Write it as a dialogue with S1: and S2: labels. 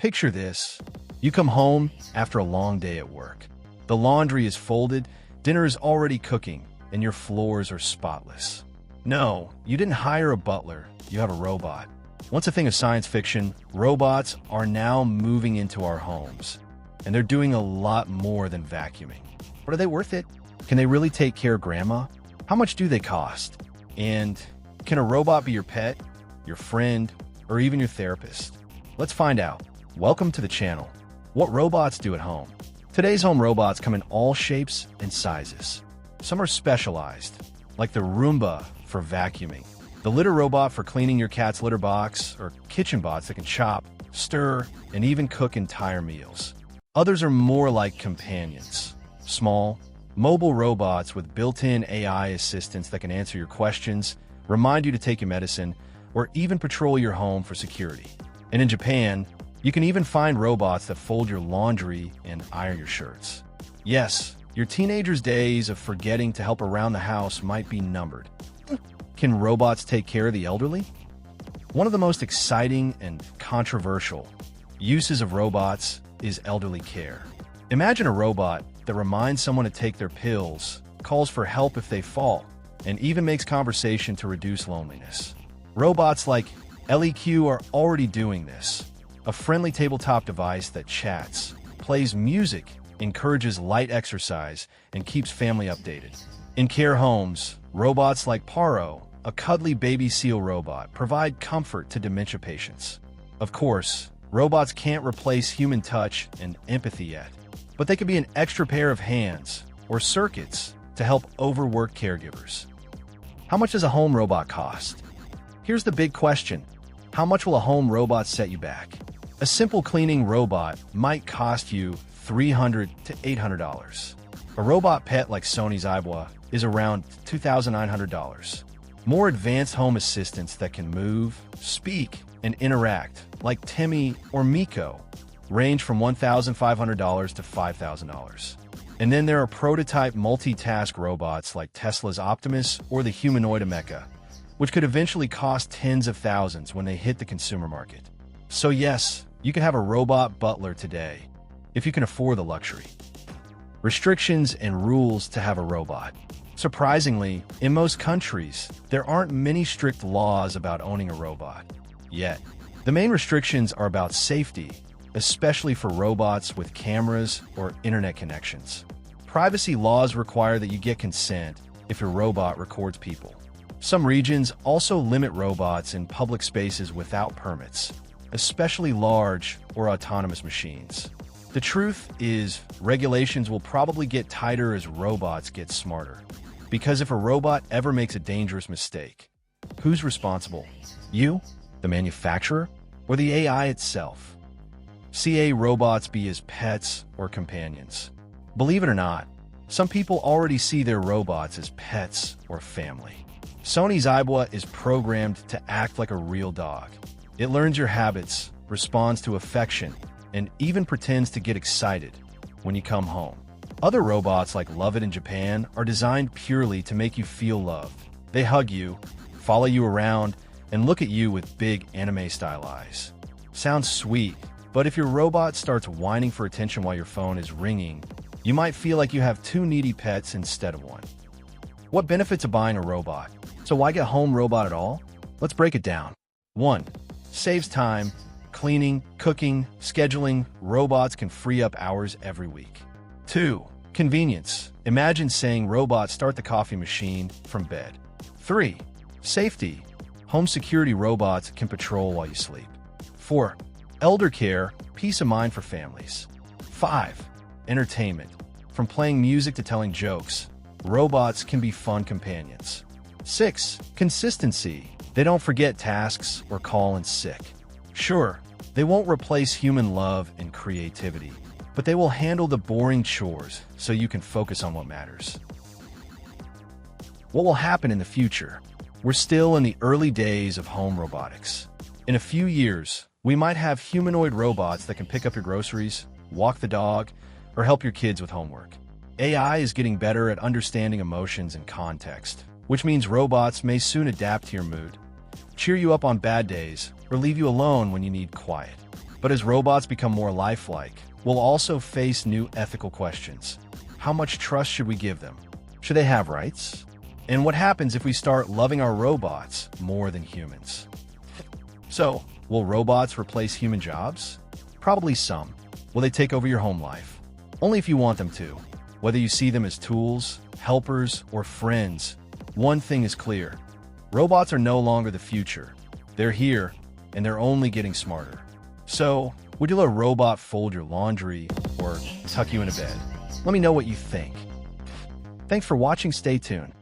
S1: Picture this. You come home after a long day at work. The laundry is folded, dinner is already cooking, and your floors are spotless. No, you didn't hire a butler, you have a robot. Once a thing of science fiction, robots are now moving into our homes. And they're doing a lot more than vacuuming. But are they worth it? Can they really take care of grandma? How much do they cost? And can a robot be your pet, your friend, or even your therapist? Let's find out. Welcome to the channel. What robots do at home? Today's home robots come in all shapes and sizes. Some are specialized, like the Roomba for vacuuming, the litter robot for cleaning your cat's litter box, or kitchen bots that can chop, stir, and even cook entire meals. Others are more like companions, small, mobile robots with built-in AI assistants that can answer your questions, remind you to take your medicine, or even patrol your home for security. And in Japan, you can even find robots that fold your laundry and iron your shirts. Yes, your teenager's days of forgetting to help around the house might be numbered. Can robots take care of the elderly? One of the most exciting and controversial uses of robots is elderly care. Imagine a robot that reminds someone to take their pills, calls for help if they fall, and even makes conversation to reduce loneliness. Robots like LEQ are already doing this. A friendly tabletop device that chats, plays music, encourages light exercise, and keeps family updated. In care homes, robots like Paro, a cuddly baby seal robot, provide comfort to dementia patients. Of course, robots can't replace human touch and empathy yet, but they could be an extra pair of hands or circuits to help overworked caregivers. How much does a home robot cost? Here's the big question. How much will a home robot set you back? A simple cleaning robot might cost you $300 to $800. A robot pet like Sony's Ibwa is around $2,900. More advanced home assistants that can move, speak, and interact, like Timmy or Miko, range from $1,500 to $5,000. And then there are prototype multitask robots like Tesla's Optimus or the humanoid Mecha, which could eventually cost tens of thousands when they hit the consumer market. So yes, you can have a robot butler today, if you can afford the luxury. Restrictions and rules to have a robot. Surprisingly, in most countries, there aren't many strict laws about owning a robot. Yet, the main restrictions are about safety, especially for robots with cameras or internet connections. Privacy laws require that you get consent if your robot records people. Some regions also limit robots in public spaces without permits, especially large or autonomous machines. The truth is, regulations will probably get tighter as robots get smarter. Because if a robot ever makes a dangerous mistake, who's responsible? You, the manufacturer, or the AI itself? CA robots be as pets or companions. Believe it or not, some people already see their robots as pets or family. Sony's Ibwa is programmed to act like a real dog. It learns your habits, responds to affection, and even pretends to get excited when you come home. Other robots like Love It in Japan are designed purely to make you feel loved. They hug you, follow you around, and look at you with big anime-style eyes. Sounds sweet, but if your robot starts whining for attention while your phone is ringing, you might feel like you have two needy pets instead of one. What benefits of buying a robot? So why get a home robot at all? Let's break it down. 1. Saves time. Cleaning, cooking, scheduling, robots can free up hours every week. 2. Convenience. Imagine saying robot start the coffee machine from bed. 3. Safety. Home security robots can patrol while you sleep. 4. Elder care, peace of mind for families. 5. Entertainment. From playing music to telling jokes, robots can be fun companions. 6. Consistency. They don't forget tasks or call in sick. Sure, they won't replace human love and creativity, but they will handle the boring chores so you can focus on what matters. What will happen in the future? We're still in the early days of home robotics. In a few years, we might have humanoid robots that can pick up your groceries, walk the dog, or help your kids with homework. AI is getting better at understanding emotions and context, which means robots may soon adapt to your mood, cheer you up on bad days, or leave you alone when you need quiet. But as robots become more lifelike, we'll also face new ethical questions. How much trust should we give them? Should they have rights? And what happens if we start loving our robots more than humans? So, will robots replace human jobs? Probably some. Will they take over your home life? Only if you want them to. Whether you see them as tools, helpers, or friends, one thing is clear. Robots are no longer the future. They're here, and they're only getting smarter. So, would you let a robot fold your laundry or tuck you into bed? Let me know what you think. Thanks for watching. Stay tuned.